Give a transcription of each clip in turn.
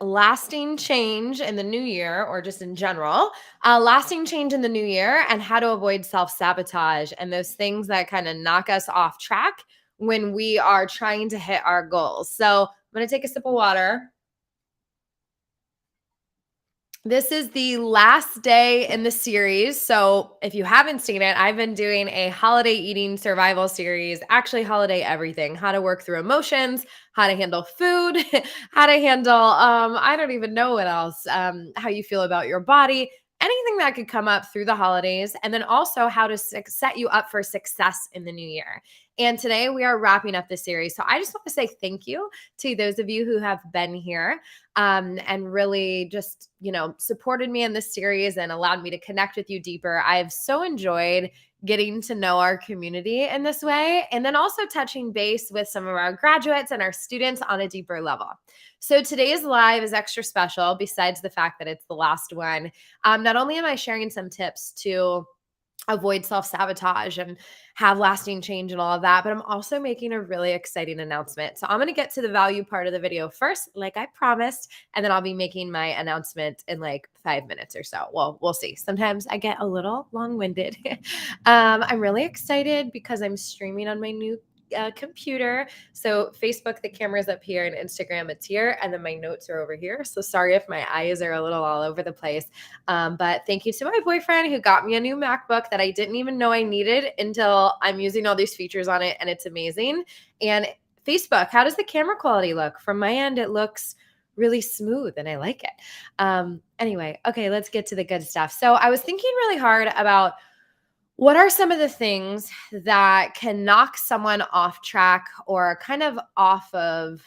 lasting change in the new year, or just in general, lasting change in the new year, and how to avoid self sabotage and those things that kind of knock us off track when we are trying to hit our goals. So, I'm going to take a sip of water. This is the last day in the series. So, if you haven't seen it, I've been doing a holiday eating survival series, actually, holiday everything, how to work through emotions, how to handle food, how to handle, I don't even know what else, how you feel about your body, anything that could come up through the holidays, and then also how to set you up for success in the new year. And today we are wrapping up the series. So, I just want to say thank you to those of you who have been here and really just, supported me in this series and allowed me to connect with you deeper. I've so enjoyed getting to know our community in this way, and then also touching base with some of our graduates and our students on a deeper level. So today's live is extra special, besides the fact that it's the last one. Not only am I sharing some tips to avoid self-sabotage and have lasting change and all of that, but I'm also making a really exciting announcement. So I'm going to get to the value part of the video first, like I promised, and then I'll be making my announcement in like 5 minutes or so. Well, we'll see. Sometimes I get a little long-winded. I'm really excited because I'm streaming on my new computer. So Facebook, the camera's up here, and Instagram, it's here, and then my notes are over here. So sorry if my eyes are a little all over the place. But thank you to my boyfriend who got me a new MacBook that I didn't even know I needed until I'm using all these features on it, and it's amazing. And Facebook, how does the camera quality look? From my end, it looks really smooth and I like it. Anyway, okay, let's get to the good stuff. So I was thinking really hard about what are some of the things that can knock someone off track or kind of off of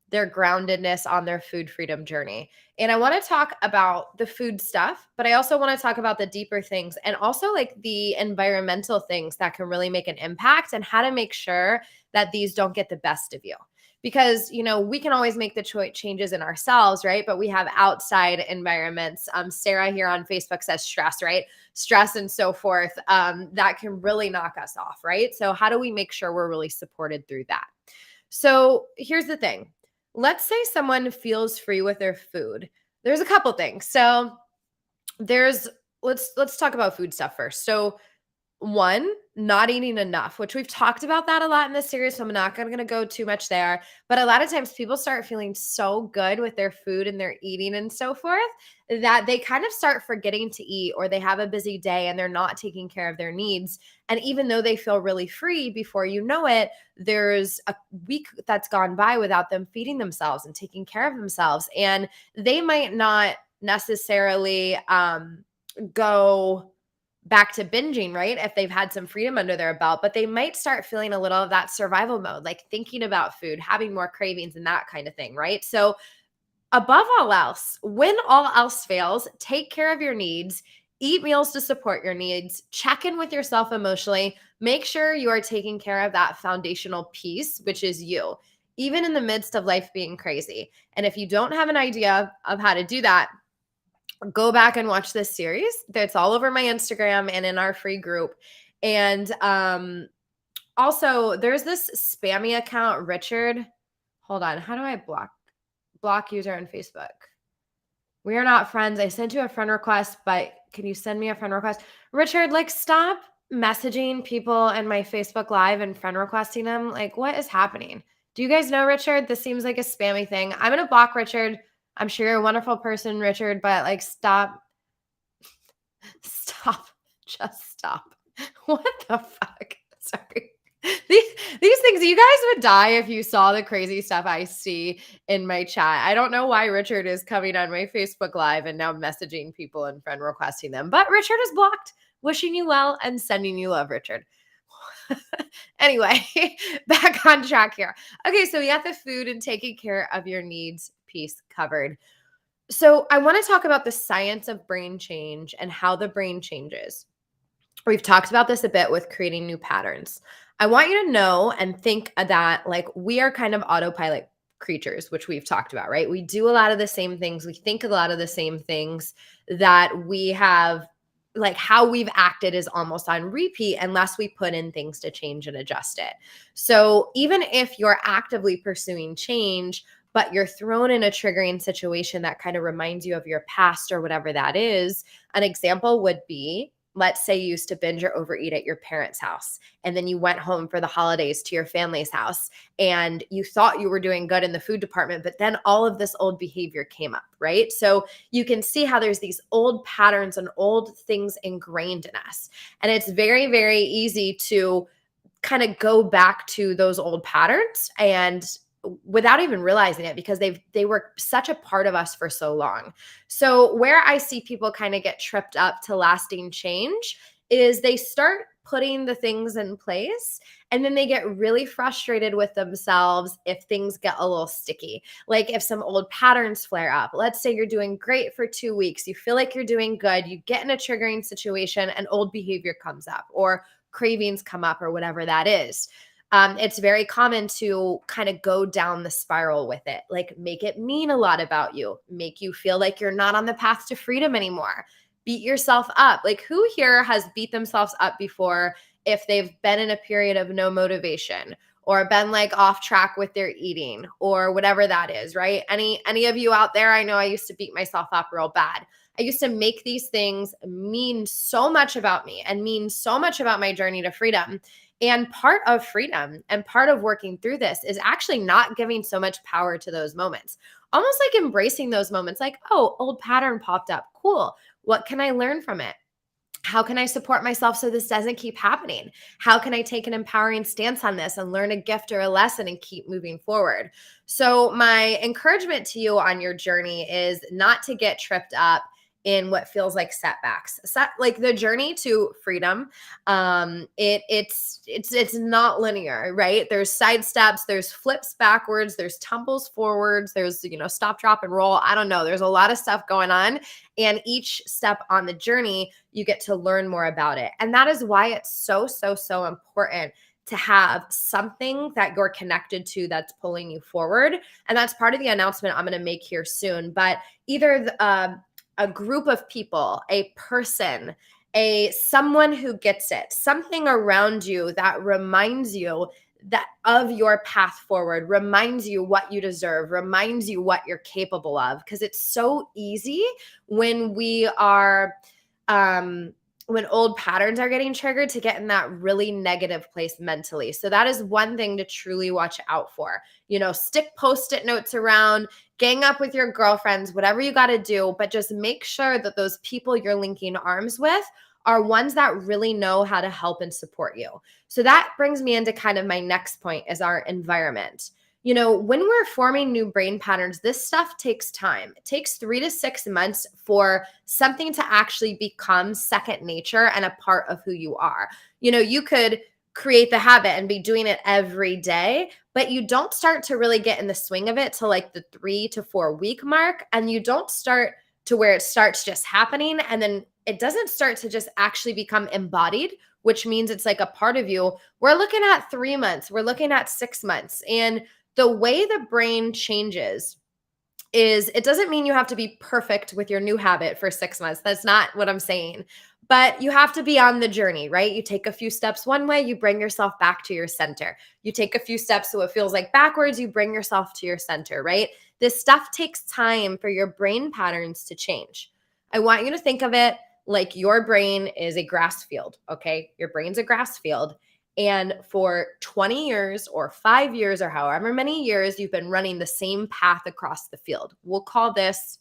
their groundedness on their food freedom journey. And I want to talk about the food stuff, but I also want to talk about the deeper things and also like the environmental things that can really make an impact and how to make sure that these don't get the best of you. Because, we can always make the changes in ourselves, right? But we have outside environments. Sarah here on Facebook says stress, right? Stress and so forth, that can really knock us off, right? So how do we make sure we're really supported through that? So here's the thing. Let's say someone feels free with their food. There's a couple things. So there's let's talk about food stuff first. So one, not eating enough, which we've talked about that a lot in this series, so I'm not going to go too much there. But a lot of times people start feeling so good with their food and their eating and so forth that they kind of start forgetting to eat, or they have a busy day and they're not taking care of their needs. And even though they feel really free, before you know it, there's a week that's gone by without them feeding themselves and taking care of themselves. And they might not necessarily go back to binging, right? If they've had some freedom under their belt, but they might start feeling a little of that survival mode, like thinking about food, having more cravings and that kind of thing, right? So above all else, when all else fails, take care of your needs, eat meals to support your needs, check in with yourself emotionally, make sure you are taking care of that foundational piece, which is you, even in the midst of life being crazy. And if you don't have an idea of how to do that, go back and watch this series. That's all over my Instagram and in our free group. And also there's this spammy account, Richard. Hold on. How do I block user on Facebook? We are not friends. I sent you a friend request, but can you send me a friend request? Richard, like, stop messaging people in my Facebook Live and friend requesting them. Like, what is happening? Do you guys know Richard? This seems like a spammy thing. I'm going to block Richard. I'm sure you're a wonderful person, Richard, but like, stop. Stop. Just stop. What the fuck? Sorry. These things, you guys would die if you saw the crazy stuff I see in my chat. I don't know why Richard is coming on my Facebook Live and now messaging people and friend requesting them, but Richard is blocked. Wishing you well and sending you love, Richard. Anyway, back on track here. Okay, so we got the food and taking care of your needs piece covered. So I want to talk about the science of brain change and how the brain changes. We've talked about this a bit with creating new patterns. I want you to know and think that like we are kind of autopilot creatures, which we've talked about, right? We do a lot of the same things. We think a lot of the same things that we have, like how we've acted is almost on repeat unless we put in things to change and adjust it. So even if you're actively pursuing change, but you're thrown in a triggering situation that kind of reminds you of your past or whatever that is. An example would be, let's say you used to binge or overeat at your parents' house, and then you went home for the holidays to your family's house, and you thought you were doing good in the food department, but then all of this old behavior came up, right? So you can see how there's these old patterns and old things ingrained in us. And it's very, very easy to kind of go back to those old patterns and without even realizing it, because they were such a part of us for so long. So where I see people kind of get tripped up to lasting change is they start putting the things in place and then they get really frustrated with themselves if things get a little sticky. Like if some old patterns flare up. Let's say you're doing great for 2 weeks, you feel like you're doing good, you get in a triggering situation and old behavior comes up or cravings come up or whatever that is. It's very common to kind of go down the spiral with it, like make it mean a lot about you, make you feel like you're not on the path to freedom anymore, beat yourself up. Like who here has beat themselves up before if they've been in a period of no motivation or been like off track with their eating or whatever that is, right? Any of you out there, I know I used to beat myself up real bad. I used to make these things mean so much about me and mean so much about my journey to freedom. And part of freedom and part of working through this is actually not giving so much power to those moments, almost like embracing those moments like, oh, old pattern popped up. Cool. What can I learn from it? How can I support myself so this doesn't keep happening? How can I take an empowering stance on this and learn a gift or a lesson and keep moving forward? So, my encouragement to you on your journey is not to get tripped up in what feels like setbacks. Like the journey to freedom, it's not linear, right? There's side steps, there's flips backwards, there's tumbles forwards, there's stop, drop, and roll. I don't know. There's a lot of stuff going on, and each step on the journey, you get to learn more about it, and that is why it's so important to have something that you're connected to that's pulling you forward. And that's part of the announcement I'm going to make here soon. But either a group of people, a person, someone who gets it, something around you that reminds you that of your path forward, reminds you what you deserve, reminds you what you're capable of. Because it's so easy when we are when old patterns are getting triggered to get in that really negative place mentally. So that is one thing to truly watch out for. Stick Post-it notes around, gang up with your girlfriends, whatever you got to do, but just make sure that those people you're linking arms with are ones that really know how to help and support you. So that brings me into kind of my next point, is our environment. When we're forming new brain patterns, this stuff takes time. It takes 3 to 6 months for something to actually become second nature and a part of who you are. You could create the habit and be doing it every day, but you don't start to really get in the swing of it till like the 3 to 4 week mark. And you don't start to where it starts just happening. And then it doesn't start to just actually become embodied, which means it's like a part of you. We're looking at 3 months, we're looking at 6 months. And the way the brain changes is, it doesn't mean you have to be perfect with your new habit for 6 months. That's not what I'm saying. But you have to be on the journey, right? You take a few steps one way, you bring yourself back to your center. You take a few steps so it feels like backwards, you bring yourself to your center, right? This stuff takes time for your brain patterns to change. I want you to think of it like your brain is a grass field, okay? Your brain's a grass field. And for 20 years or 5 years or however many years, you've been running the same path across the field. We'll call this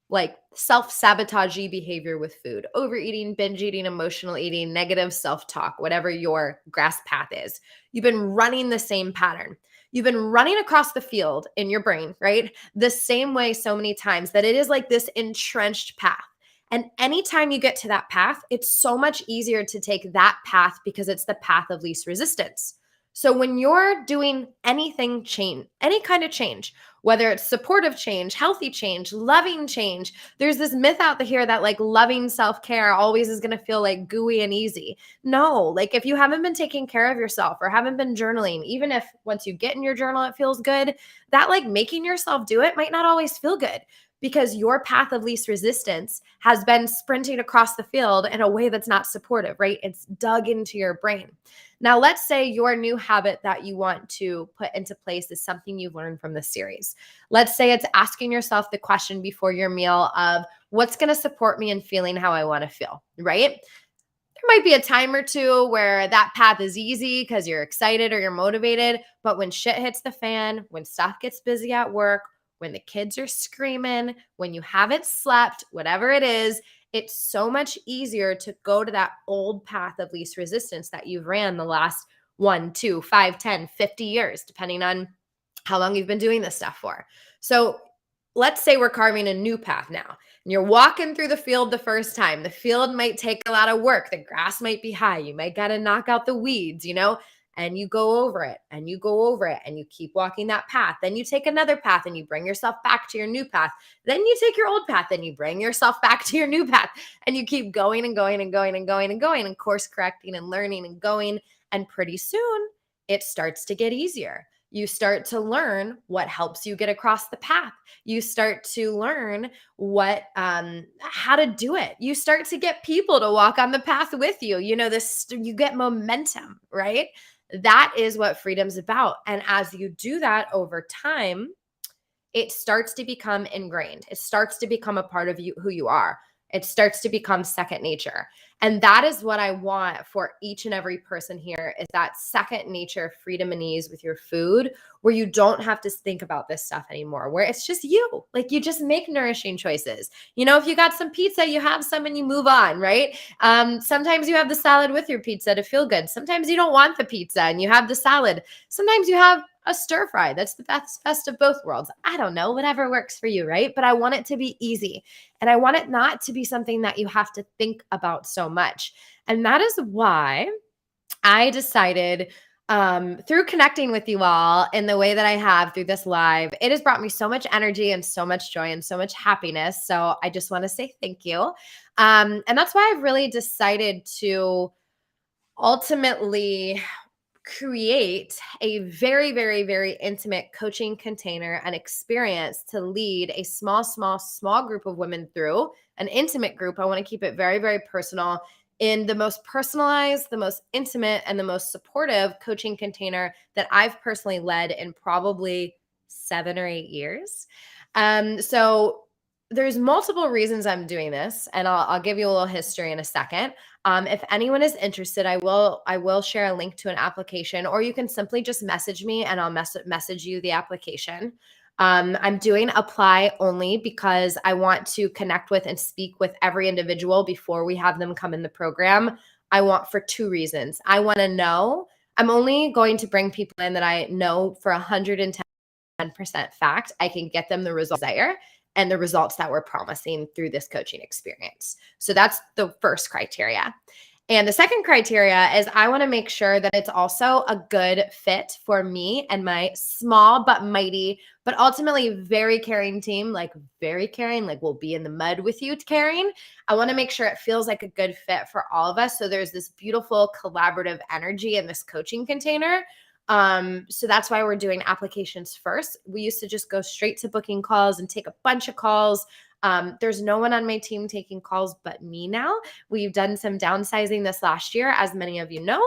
like self-sabotagey behavior with food, overeating, binge eating, emotional eating, negative self-talk, whatever your grass path is. You've been running the same pattern. You've been running across the field in your brain, right? The same way so many times that it is like this entrenched path. And anytime you get to that path, it's so much easier to take that path because it's the path of least resistance. So when you're doing any kind of change, whether it's supportive change, healthy change, loving change. There's this myth out here that like loving self-care always is going to feel like gooey and easy. No, like if you haven't been taking care of yourself or haven't been journaling, even if once you get in your journal, it feels good, that like making yourself do it might not always feel good because your path of least resistance has been sprinting across the field in a way that's not supportive, right? It's dug into your brain. Now, let's say your new habit that you want to put into place is something you've learned from this series. Let's say it's asking yourself the question before your meal of what's going to support me in feeling how I want to feel, right? There might be a time or two where that path is easy because you're excited or you're motivated. But when shit hits the fan, when stuff gets busy at work, when the kids are screaming, when you haven't slept, whatever it is, it's so much easier to go to that old path of least resistance that you've ran the last 1, 2, 5, 10, 50 years, depending on how long you've been doing this stuff for. So let's say we're carving a new path now. And you're walking through the field the first time. The field might take a lot of work. The grass might be high. You might got to knock out the weeds, and you go over it and you go over it and you keep walking that path. Then you take another path and you bring yourself back to your new path. Then you take your old path and you bring yourself back to your new path and you keep going and going and going and going and going and course correcting and learning and going. And pretty soon it starts to get easier. You start to learn what helps you get across the path. You start to learn how to do it. You start to get people to walk on the path with you. You get momentum, right? That is what freedom's about. And as you do that over time, it starts to become ingrained. It starts to become a part of you, who you are. It starts to become second nature. And that is what I want for each and every person here is that second nature freedom and ease with your food, where you don't have to think about this stuff anymore, where it's just you. Like you just make nourishing choices. If you got some pizza, you have some and you move on, right? Sometimes you have the salad with your pizza to feel good. Sometimes you don't want the pizza and you have the salad. Sometimes you have a stir fry. That's the best of both worlds. I don't know, whatever works for you, right? But I want it to be easy. And I want it not to be something that you have to think about so much. And that is why I decided through connecting with you all in the way that I have through this live, it has brought me so much energy and so much joy and so much happiness. So I just want to say thank you. And that's why I've really decided to ultimately create a very, very, very intimate coaching container and experience to lead a small group of women through an intimate group. I want to keep it very, very personal in the most personalized, the most intimate, and the most supportive coaching container that I've personally led in probably 7 or 8 years. So there's multiple reasons I'm doing this, and I'll give you a little history in a second. If anyone is interested, I will share a link to an application, or you can simply just message me and I'll message you the application. I'm doing apply only because I want to connect with and speak with every individual before we have them come in the program. I want for 2 reasons. I want to know I'm only going to bring people in that I know for 110% fact I can get them the results there and the results that we're promising through this coaching experience. So that's the first criteria. And the second criteria is I want to make sure that it's also a good fit for me and my small but mighty, but ultimately very caring team, like very caring, like we'll be in the mud with you caring. I want to make sure it feels like a good fit for all of us. So there's this beautiful collaborative energy in this coaching container. So that's why we're doing applications first. We used to just go straight to booking calls and take a bunch of calls. There's no one on my team taking calls but me now. We've done some downsizing this last year, as many of you know.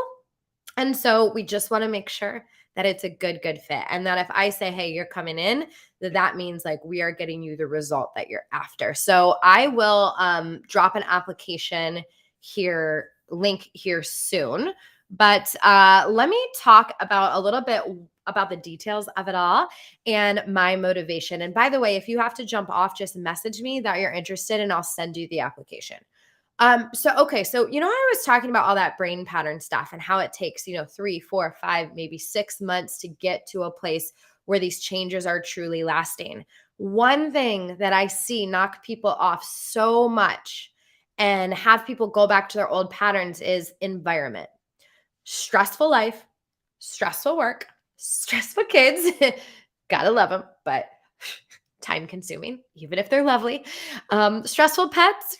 And so we just want to make sure that it's a good fit. And that if I say, hey, you're coming in, that means like we are getting you the result that you're after. So I will drop an application link here soon. But let me talk about a little bit about the details of it all and my motivation. And by the way, if you have to jump off, just message me that you're interested and I'll send you the application. So I was talking about all that brain pattern stuff and how it takes, 3, 4, 5, maybe 6 months to get to a place where these changes are truly lasting. One thing that I see knock people off so much and have people go back to their old patterns is environment. Stressful life, stressful work, stressful kids. Gotta love them, but time consuming, even if they're lovely. Stressful pets,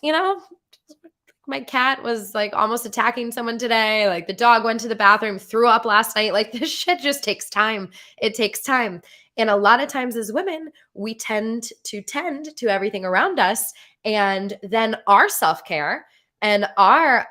my cat was like almost attacking someone today. Like the dog went to the bathroom, threw up last night. Like this shit just takes time. It takes time. And a lot of times as women, we tend to everything around us. And then our self-care and our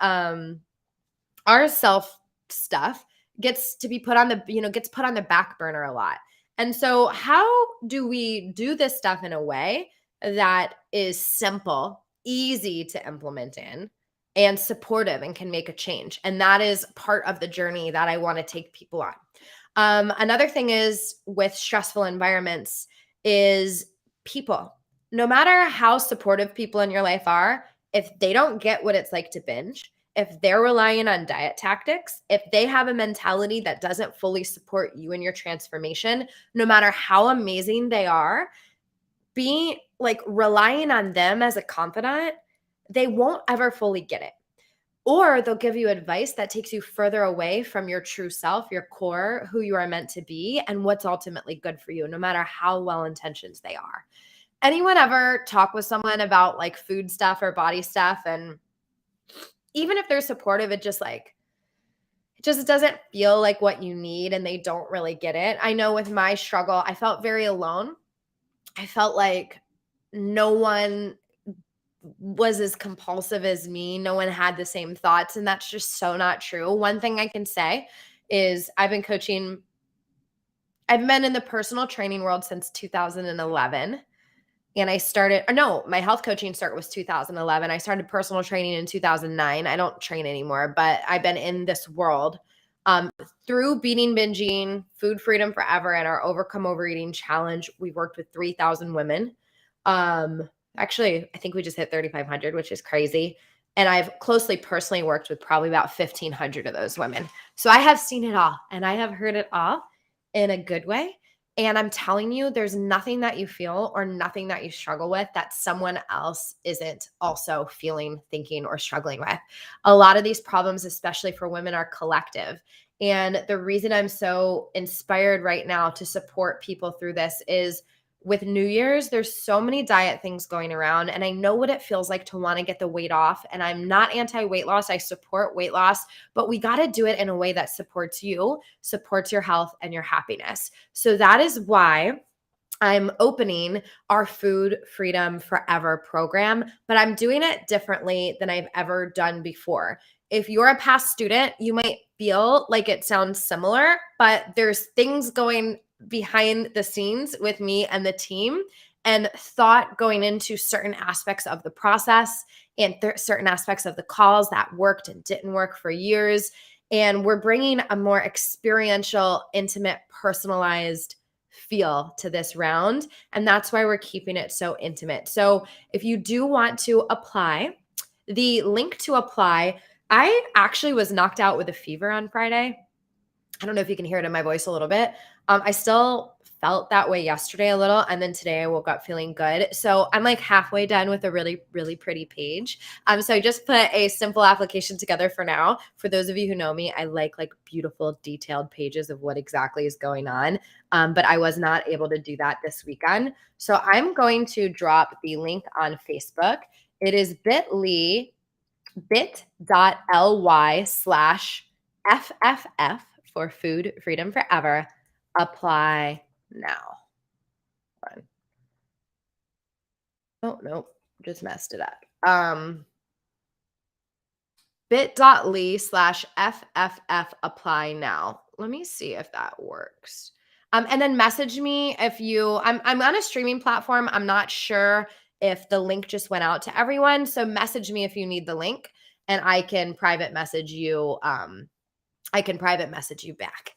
self stuff gets to be put on gets put on the back burner a lot. And so how do we do this stuff in a way that is simple, easy to implement in, and supportive and can make a change? And that is part of the journey that I want to take people on. Another thing is with stressful environments is people. No matter how supportive people in your life are, if they don't get what it's like to binge, if they're relying on diet tactics, if they have a mentality that doesn't fully support you in your transformation, no matter how amazing they are, being like relying on them as a confidant, they won't ever fully get it. Or they'll give you advice that takes you further away from your true self, your core, who you are meant to be, and what's ultimately good for you, no matter how well intentioned they are. Anyone ever talk with someone about like food stuff or body stuff? And even if they're supportive, it just doesn't feel like what you need and they don't really get it. I know with my struggle, I felt very alone. I felt like no one was as compulsive as me. No one had the same thoughts. And that's just so not true. One thing I can say is I've been in the personal training world since 2011. And I started, or no, my health coaching start was 2011. I started personal training in 2009. I don't train anymore, but I've been in this world through beating binging, Food Freedom Forever, and our Overcome Overeating Challenge. We've worked with 3,000 women. Actually, I think we just hit 3,500, which is crazy. And I've closely personally worked with probably about 1,500 of those women. So I have seen it all and I have heard it all in a good way. And I'm telling you, there's nothing that you feel or nothing that you struggle with that someone else isn't also feeling, thinking, or struggling with. A lot of these problems, especially for women, are collective. And the reason I'm so inspired right now to support people through this is with New Year's, there's so many diet things going around, and I know what it feels like to want to get the weight off. And I'm not anti weight loss, I support weight loss, but we got to do it in a way that supports you, supports your health and your happiness. So that is why I'm opening our Food Freedom Forever program, but I'm doing it differently than I've ever done before. If you're a past student, you might feel like it sounds similar, but there's things going behind the scenes with me and the team and thought going into certain aspects of the process and certain aspects of the calls that worked and didn't work for years. And we're bringing a more experiential, intimate, personalized feel to this round. And that's why we're keeping it so intimate. So if you do want to apply, the link to apply, I actually was knocked out with a fever on Friday. I don't know if you can hear it in my voice a little bit. I still felt that way yesterday a little. And then today I woke up feeling good. So I'm like halfway done with a really, really pretty page. So I just put a simple application together for now. For those of you who know me, I like beautiful detailed pages of what exactly is going on. But I was not able to do that this weekend. So I'm going to drop the link on Facebook. It is bit.ly FFF for Food Freedom Forever. Apply now. Fine. Oh, nope. Just messed it up. bit.ly/FFF apply now. Let me see if that works. And then message me if I'm on a streaming platform. I'm not sure if the link just went out to everyone. So message me if you need the link and I can private message you. I can private message you back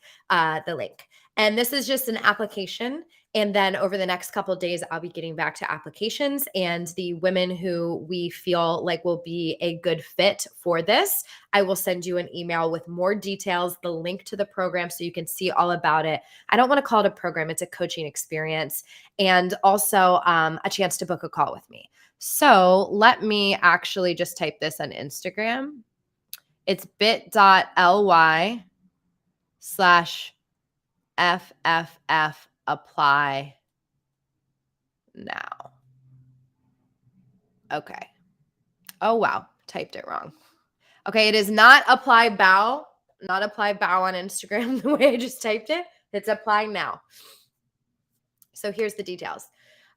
the link. And this is just an application. And then over the next couple of days, I'll be getting back to applications and the women who we feel like will be a good fit for this. I will send you an email with more details, the link to the program so you can see all about it. I don't want to call it a program. It's a coaching experience and also a chance to book a call with me. So let me actually just type this on Instagram. It's bit.ly/FFF apply now. Okay. Oh, wow. Typed it wrong. Okay. It is not apply bow, not apply bow on Instagram the way I just typed it. It's apply now. So here's the details.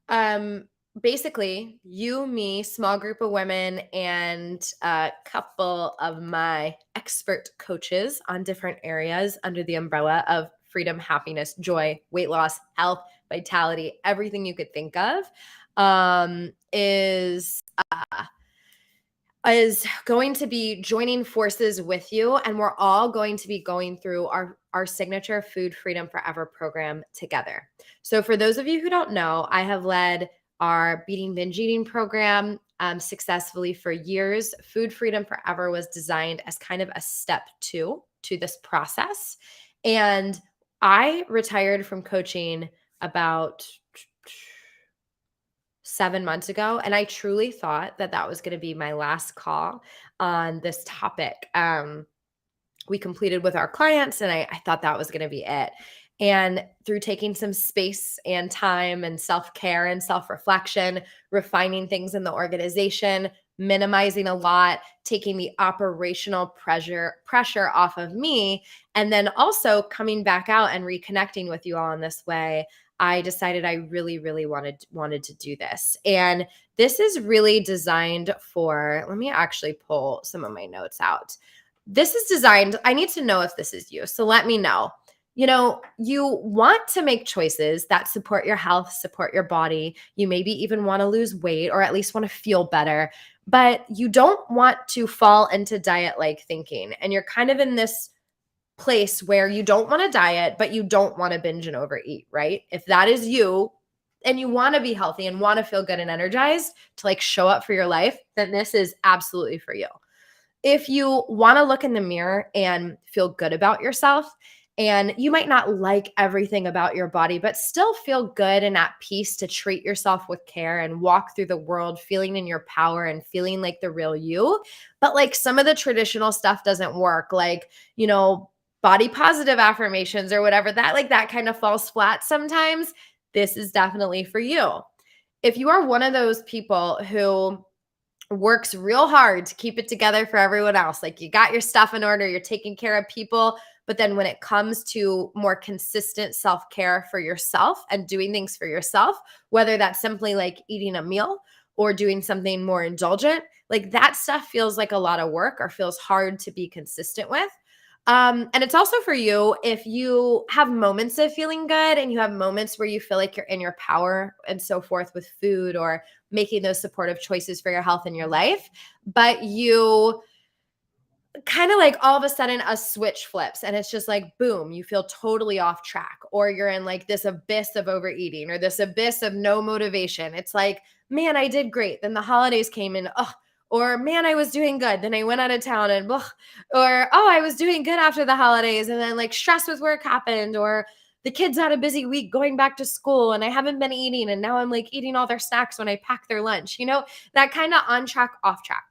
Um, Basically, you, me, small group of women, and a couple of my expert coaches on different areas under the umbrella of freedom, happiness, joy, weight loss, health, vitality, everything you could think of, um, is is going to be joining forces with you, and we're all going to be going through our signature Food Freedom Forever program together. So for those of you who don't know, I have led our beating binge eating program successfully for years. Food Freedom Forever was designed as kind of a step two to this process, and I retired from coaching about 7 months ago. And I truly thought that that was going to be my last call on this topic. We completed with our clients, and I thought that was going to be it. And through taking some space and time and self care and self reflection, refining things in the organization, minimizing a lot, taking the operational pressure off of me, and then also coming back out and reconnecting with you all in this way, I decided I really, really wanted to do this. And this is really designed for, let me actually pull some of my notes out. This is designed, I need to know if this is you. So let me know. You know, you want to make choices that support your health, support your body. You maybe even want to lose weight or at least want to feel better, but you don't want to fall into diet like thinking. And you're kind of in this place where you don't want to diet, but you don't want to binge and overeat, right? If that is you and you want to be healthy and want to feel good and energized to like show up for your life, then this is absolutely for you. If you want to look in the mirror and feel good about yourself, and you might not like everything about your body, but still feel good and at peace to treat yourself with care and walk through the world feeling in your power and feeling like the real you. But like some of the traditional stuff doesn't work, like, body positive affirmations or whatever, that kind of falls flat sometimes. This is definitely for you. If you are one of those people who works real hard to keep it together for everyone else. Like you got your stuff in order, you're taking care of people. But then when it comes to more consistent self care for yourself and doing things for yourself, whether that's simply like eating a meal or doing something more indulgent, like that stuff feels like a lot of work or feels hard to be consistent with. And it's also for you if you have moments of feeling good and you have moments where you feel like you're in your power and so forth with food or making those supportive choices for your health in your life, but you kind of like all of a sudden a switch flips and it's just like, boom, you feel totally off track, or you're in like this abyss of overeating or this abyss of no motivation. It's like, man, I did great. Then the holidays came in. Oh, or man, I was doing good. Then I went out of town and, ugh. Or, oh, I was doing good after the holidays. And then like stress with work happened, or the kids had a busy week going back to school and I haven't been eating. And now I'm like eating all their snacks when I pack their lunch, that kind of on track, off track.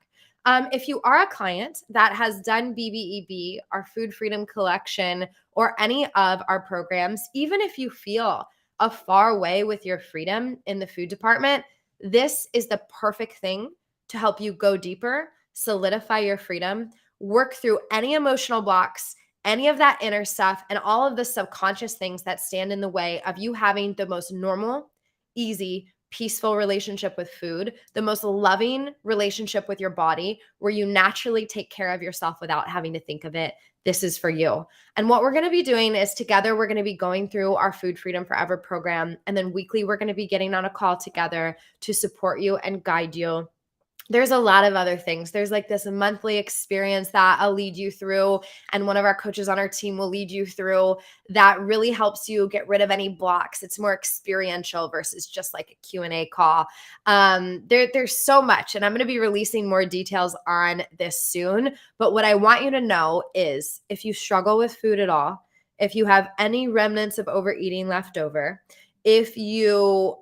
If you are a client that has done BBEB, our Food Freedom Collection, or any of our programs, even if you feel a far way with your freedom in the food department, this is the perfect thing to help you go deeper, solidify your freedom, work through any emotional blocks, any of that inner stuff, and all of the subconscious things that stand in the way of you having the most normal, easy, peaceful relationship with food, the most loving relationship with your body, where you naturally take care of yourself without having to think of it. This is for you. And what we're going to be doing is together, we're going to be going through our Food Freedom Forever program. And then weekly, we're going to be getting on a call together to support you and guide you. There's a lot of other things. There's like this monthly experience that I'll lead you through, and one of our coaches on our team will lead you through, that really helps you get rid of any blocks. It's more experiential versus just like a Q&A call. There's so much, and I'm going to be releasing more details on this soon. But what I want you to know is if you struggle with food at all, if you have any remnants of overeating left over, if you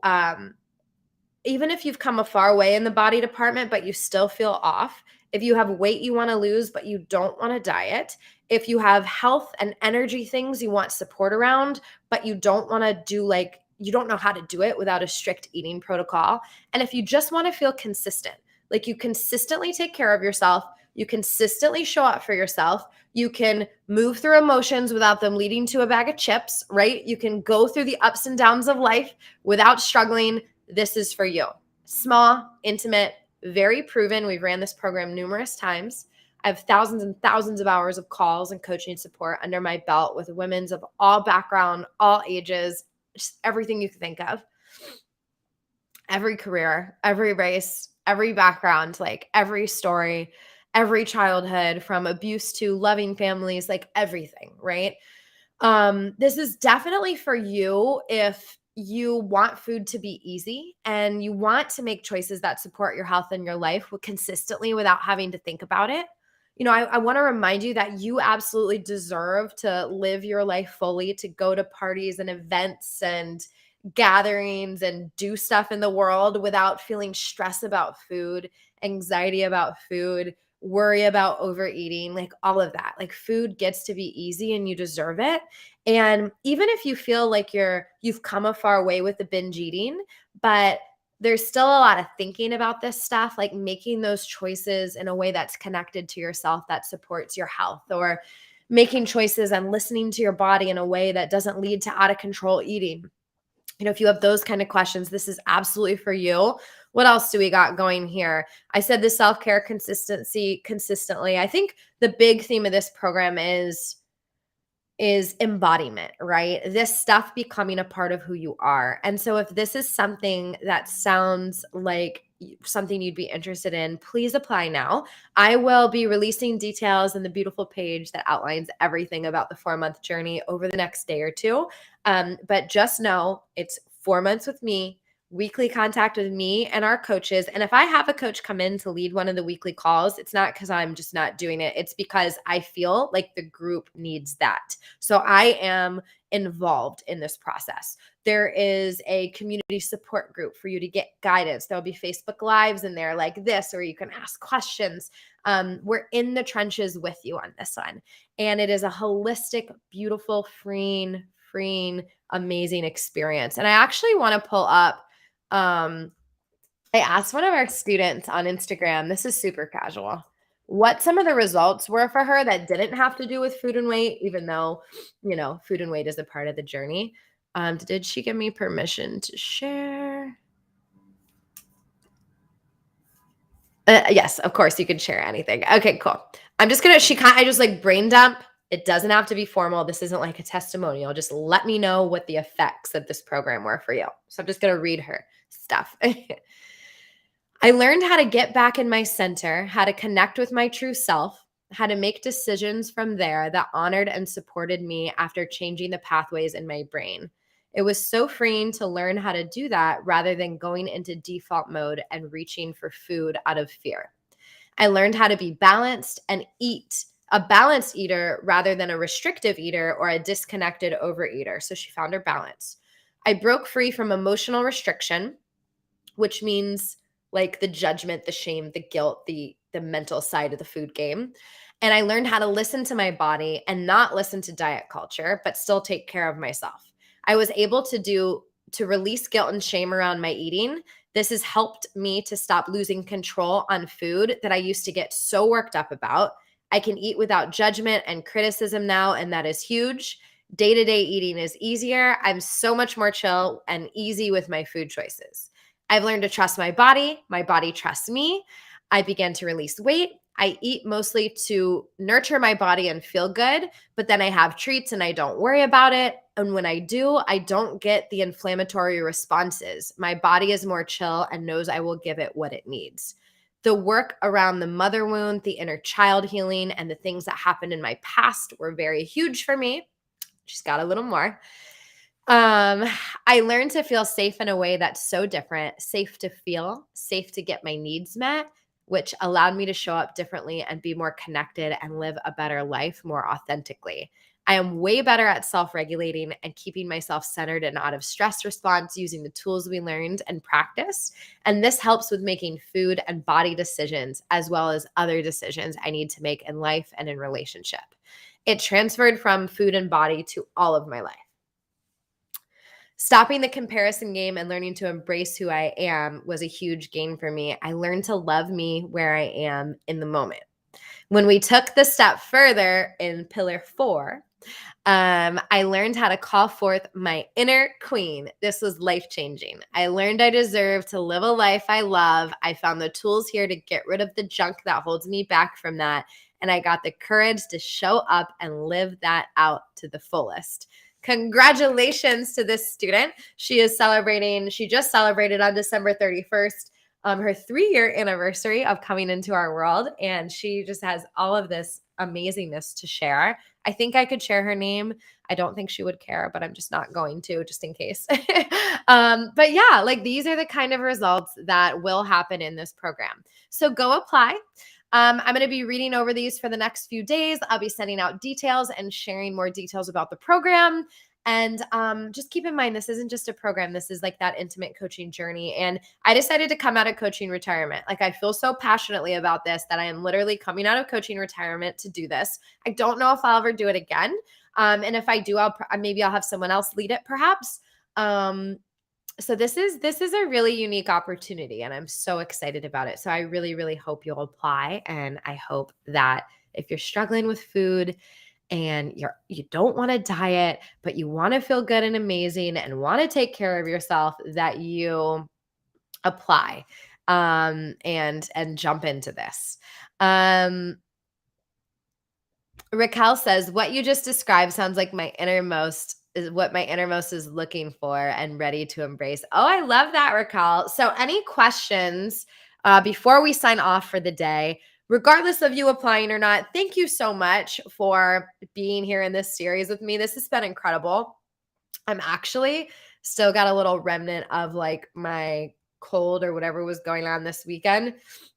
even if you've come a far way in the body department, but you still feel off, if you have weight you want to lose, but you don't want to diet, if you have health and energy things you want support around, but you don't want to do like you don't know how to do it without a strict eating protocol. And if you just want to feel consistent, like you consistently take care of yourself, you consistently show up for yourself, you can move through emotions without them leading to a bag of chips, right? You can go through the ups and downs of life without struggling. This is for you. Small, intimate, very proven. We've ran this program numerous times. I have thousands and thousands of hours of calls and coaching support under my belt with women's of all background, all ages, just everything you can think of. Every career, every race, every background, like every story, every childhood, from abuse to loving families, like everything, right? This is definitely for you if you want food to be easy and you want to make choices that support your health and your life consistently without having to think about it. I want to remind you that you absolutely deserve to live your life fully, to go to parties and events and gatherings and do stuff in the world without feeling stress about food, anxiety about food, worry about overeating, like all of that. Like food gets to be easy and you deserve it. And even if you feel like you've come a far way with the binge eating, but there's still a lot of thinking about this stuff, like making those choices in a way that's connected to yourself, that supports your health, or making choices and listening to your body in a way that doesn't lead to out of control eating. If you have those kind of questions, this is absolutely for you. What else do we got going here? I said the self-care consistently. I think the big theme of this program is embodiment, right? This stuff becoming a part of who you are. And so if this is something that sounds like something you'd be interested in, please apply now. I will be releasing details in the beautiful page that outlines everything about the 4-month journey over the next day or two. But just know it's 4 months with me, weekly contact with me and our coaches. And if I have a coach come in to lead one of the weekly calls, it's not because I'm just not doing it. It's because I feel like the group needs that. So I am involved in this process. There is a community support group for you to get guidance. There'll be Facebook Lives in there like this, where you can ask questions. We're in the trenches with you on this one. And it is a holistic, beautiful, freeing, amazing experience. And I actually want to pull up, I asked one of our students on Instagram, this is super casual, what some of the results were for her that didn't have to do with food and weight, even though, food and weight is a part of the journey. Did she give me permission to share? Yes, of course you can share anything. Okay, cool. I just like brain dump. It doesn't have to be formal. This isn't like a testimonial. Just let me know what the effects of this program were for you. So I'm just going to read her stuff. I learned how to get back in my center, how to connect with my true self, how to make decisions from there that honored and supported me after changing the pathways in my brain. It was so freeing to learn how to do that rather than going into default mode and reaching for food out of fear. I learned how to be balanced and eat a balanced eater rather than a restrictive eater or a disconnected overeater. So she found her balance. I broke free from emotional restriction, which means like the judgment, the shame, the guilt, the mental side of the food game. And I learned how to listen to my body and not listen to diet culture, but still take care of myself. I was able to release guilt and shame around my eating. This has helped me to stop losing control on food that I used to get so worked up about. I can eat without judgment and criticism now, and that is huge. Day-to-day eating is easier. I'm so much more chill and easy with my food choices. I've learned to trust my body trusts me. I began to release weight. I eat mostly to nurture my body and feel good, but then I have treats and I don't worry about it. And when I do, I don't get the inflammatory responses. My body is more chill and knows I will give it what it needs. The work around the mother wound, the inner child healing, and the things that happened in my past were very huge for me. She's got a little more. I learned to feel safe in a way that's so different, safe to feel, safe to get my needs met, which allowed me to show up differently and be more connected and live a better life more authentically. I am way better at self-regulating and keeping myself centered and out of stress response using the tools we learned and practiced. And this helps with making food and body decisions, as well as other decisions I need to make in life and in relationship. It transferred from food and body to all of my life. Stopping the comparison game and learning to embrace who I am was a huge gain for me. I learned to love me where I am in the moment. When we took the step further in pillar 4, I learned how to call forth my inner queen. This was life changing. I learned I deserve to live a life I love. I found the tools here to get rid of the junk that holds me back from that. And I got the courage to show up and live that out to the fullest. Congratulations to this student. She just celebrated on December 31st, her 3-year anniversary of coming into our world. And she just has all of this amazingness to share. I think I could share her name. I don't think she would care, but I'm just not going to, just in case. But yeah, like these are the kind of results that will happen in this program. So go apply. I'm going to be reading over these for the next few days. I'll be sending out details and sharing more details about the program. And just keep in mind, this isn't just a program. This is like that intimate coaching journey. And I decided to come out of coaching retirement. Like I feel so passionately about this that I am literally coming out of coaching retirement to do this. I don't know if I'll ever do it again. And if I do, maybe I'll have someone else lead it perhaps. So this is a really unique opportunity and I'm so excited about it. So I really, really hope you'll apply. And I hope that if you're struggling with food and you don't want to diet, but you want to feel good and amazing and want to take care of yourself, that you apply and jump into this. Raquel says, what you just described sounds like my innermost is what my innermost is looking for and ready to embrace. Oh, I love that, Raquel. So any questions before we sign off for the day, regardless of you applying or not, thank you so much for being here in this series with me. This has been incredible. I'm actually still got a little remnant of like my cold or whatever was going on this weekend.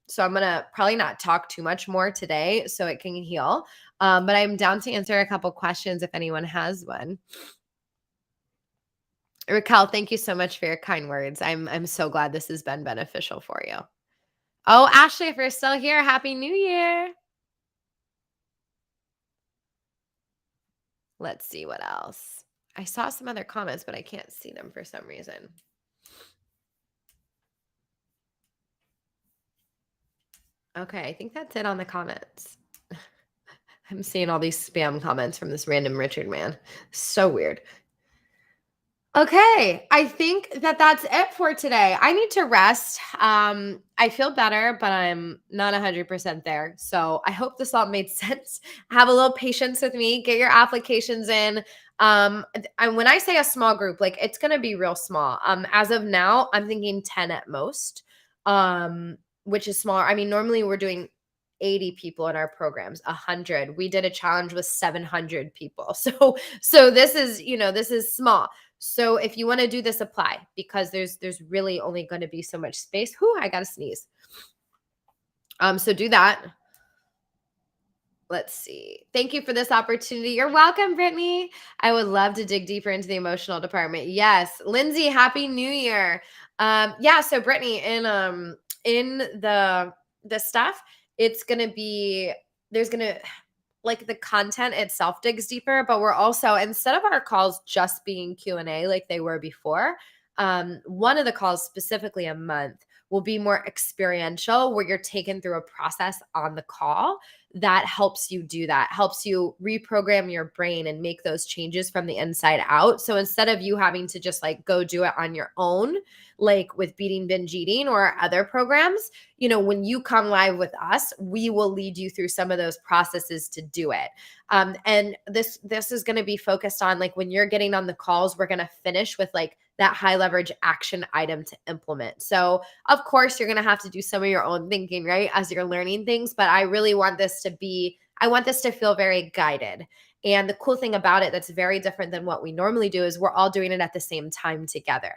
So I'm going to probably not talk too much more today so it can heal. But I'm down to answer a couple questions if anyone has one. Raquel, thank you so much for your kind words. I'm so glad this has been beneficial for you. Oh, Ashley, if you're still here, Happy New Year. Let's see what else. I saw some other comments, but I can't see them for some reason. Okay, I think that's it on the comments. I'm seeing all these spam comments from this random Richard man. So weird. Okay, I think that that's it for today. I need to rest. I feel better, but I'm not 100% there. So I hope this all made sense. Have a little patience with me. Get your applications in. And when I say a small group, like it's going to be real small. As of now, I'm thinking 10 at most, which is smaller. I mean, normally we're doing 80 people in our programs, 100. We did a challenge with 700 people. So this is, this is small. So if you want to do this, apply because there's really only going to be so much space. Whew, I got to sneeze. So do that. Let's see. Thank you for this opportunity. You're welcome, Brittany. I would love to dig deeper into the emotional department. Yes. Lindsay, Happy New Year. Yeah. So Brittany, in the stuff, it's going to be, there's going to, like the content itself digs deeper, but we're also, instead of our calls just being Q&A like they were before, one of the calls, specifically a month, will be more experiential where you're taken through a process on the call that helps you do that, helps you reprogram your brain and make those changes from the inside out. So instead of you having to just like go do it on your own, like with Beating Binge Eating or other programs, when you come live with us, we will lead you through some of those processes to do it. And this is going to be focused on like when you're getting on the calls, we're going to finish with like that high leverage action item to implement. So of course you're going to have to do some of your own thinking, right? As you're learning things, but I really want this to feel very guided. And the cool thing about it that's very different than what we normally do is we're all doing it at the same time together.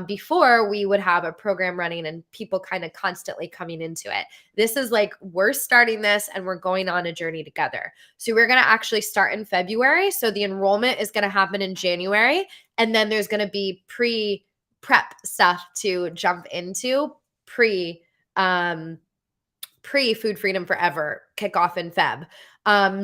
Before we would have a program running and people kind of constantly coming into it. This is like, we're starting this and we're going on a journey together. So we're going to actually start in February. So the enrollment is going to happen in January. And then there's going to be prep stuff to jump into pre Food Freedom Forever kickoff in Feb.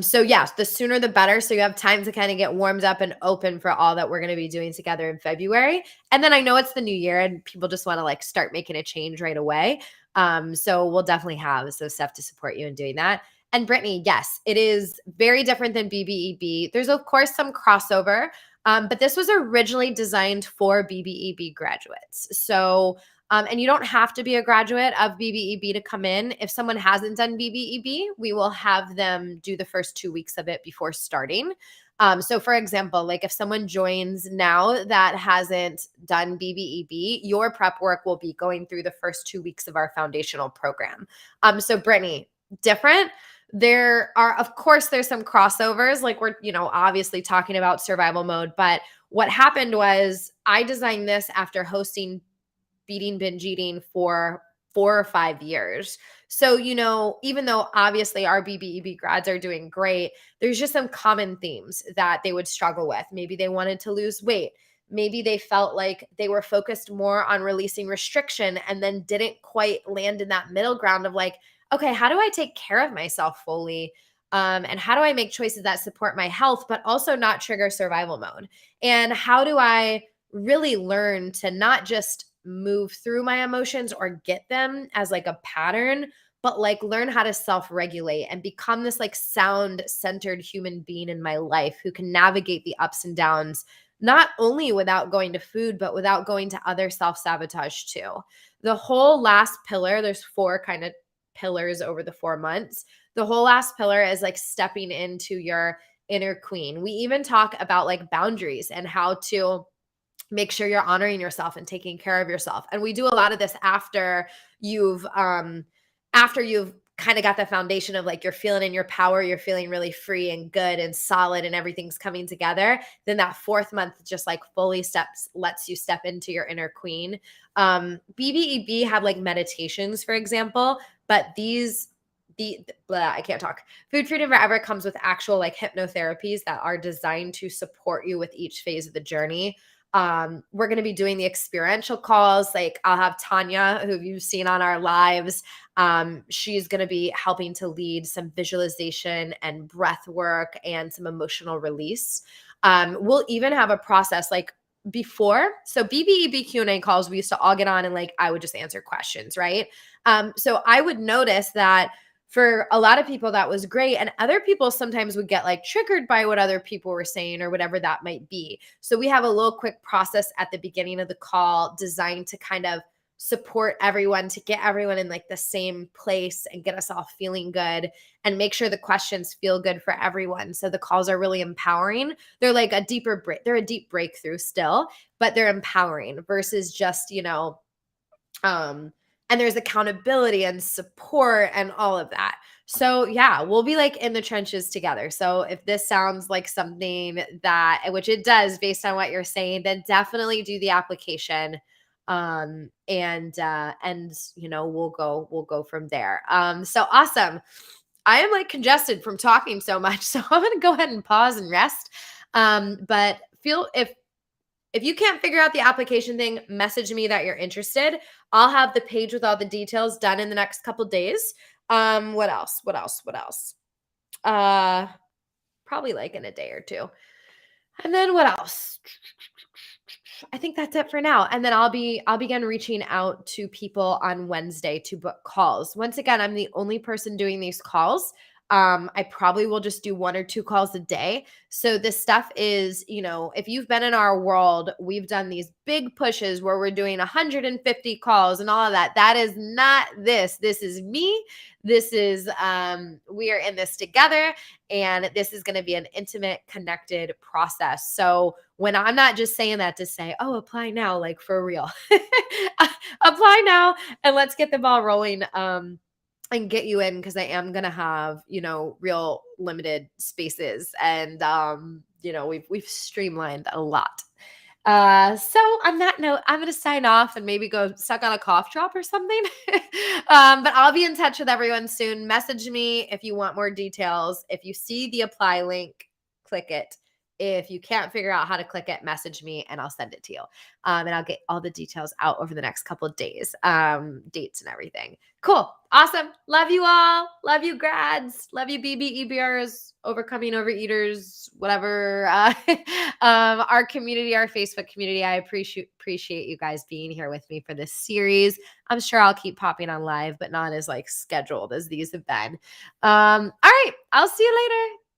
So yes, the sooner the better. So you have time to kind of get warmed up and open for all that we're going to be doing together in February. And then I know it's the new year and people just want to like start making a change right away. So we'll definitely have some stuff to support you in doing that. And Brittany, yes, it is very different than BBEB. There's of course some crossover, but this was originally designed for BBEB graduates. So and you don't have to be a graduate of BBEB to come in. If someone hasn't done BBEB, we will have them do the first 2 weeks of it before starting. So, for example, like if someone joins now that hasn't done BBEB, your prep work will be going through the first 2 weeks of our foundational program. So, Brittany, different. There are, of course, there's some crossovers. Like we're, obviously talking about survival mode, but what happened was I designed this after hosting beating binge eating for 4 or 5 years. So, even though obviously our BBEB grads are doing great, there's just some common themes that they would struggle with. Maybe they wanted to lose weight. Maybe they felt like they were focused more on releasing restriction and then didn't quite land in that middle ground of like, okay, how do I take care of myself fully? And how do I make choices that support my health, but also not trigger survival mode? And how do I really learn to not just move through my emotions or get them as like a pattern, but like learn how to self-regulate and become this like sound-centered human being in my life who can navigate the ups and downs, not only without going to food, but without going to other self-sabotage too. The whole last pillar, there's 4 kind of pillars over the 4 months. The whole last pillar is like stepping into your inner queen. We even talk about like boundaries and how to make sure you're honoring yourself and taking care of yourself. And we do a lot of this after you've kind of got the foundation of like you're feeling in your power, you're feeling really free and good and solid and everything's coming together. Then that 4th month just like fully lets you step into your inner queen. BBEB have like meditations, for example, but I can't talk. Food Freedom Forever comes with actual like hypnotherapies that are designed to support you with each phase of the journey. We're going to be doing the experiential calls. Like I'll have Tanya, who you've seen on our lives. She's going to be helping to lead some visualization and breath work and some emotional release. We'll even have a process like before. So BBEB Q&A calls, we used to all get on and like, I would just answer questions, right? So I would notice that for a lot of people that was great, and other people sometimes would get like triggered by what other people were saying or whatever that might be. So we have a little quick process at the beginning of the call designed to kind of support everyone, to get everyone in like the same place and get us all feeling good and make sure the questions feel good for everyone. So the calls are really empowering. They're like a they're a deep breakthrough still, but they're empowering versus just, and there's accountability and support and all of that. So yeah, we'll be like in the trenches together. So if this sounds like something that, which it does based on what you're saying, then definitely do the application. And we'll go from there. So awesome. I am like congested from talking so much. So I'm going to go ahead and pause and rest. But if you can't figure out the application thing, message me that you're interested. I'll have the page with all the details done in the next couple days. What else? Probably like in a day or 2. And then what else? I think that's it for now. And then I'll begin reaching out to people on Wednesday to book calls. Once again, I'm the only person doing these calls. I probably will just do 1 or 2 calls a day. So this stuff is, if you've been in our world, we've done these big pushes where we're doing 150 calls and all of that. That is not this. This is me. This is, we are in this together, and this is going to be an intimate, connected process. So when I'm not just saying that to say, oh, apply now, like for real, apply now and let's get the ball rolling. And get you in, because I am gonna have, real limited spaces, and we've streamlined a lot. So on that note, I'm gonna sign off and maybe go suck on a cough drop or something. But I'll be in touch with everyone soon. Message me if you want more details. If you see the apply link, click it. If you can't figure out how to click it, message me and I'll send it to you. And I'll get all the details out over the next couple of days, dates and everything. Cool. Awesome. Love you all. Love you, grads. Love you, BBEBRs, overcoming overeaters, whatever. Our community, our Facebook community. I appreciate you guys being here with me for this series. I'm sure I'll keep popping on live, but not as like scheduled as these have been. All right. I'll see you later.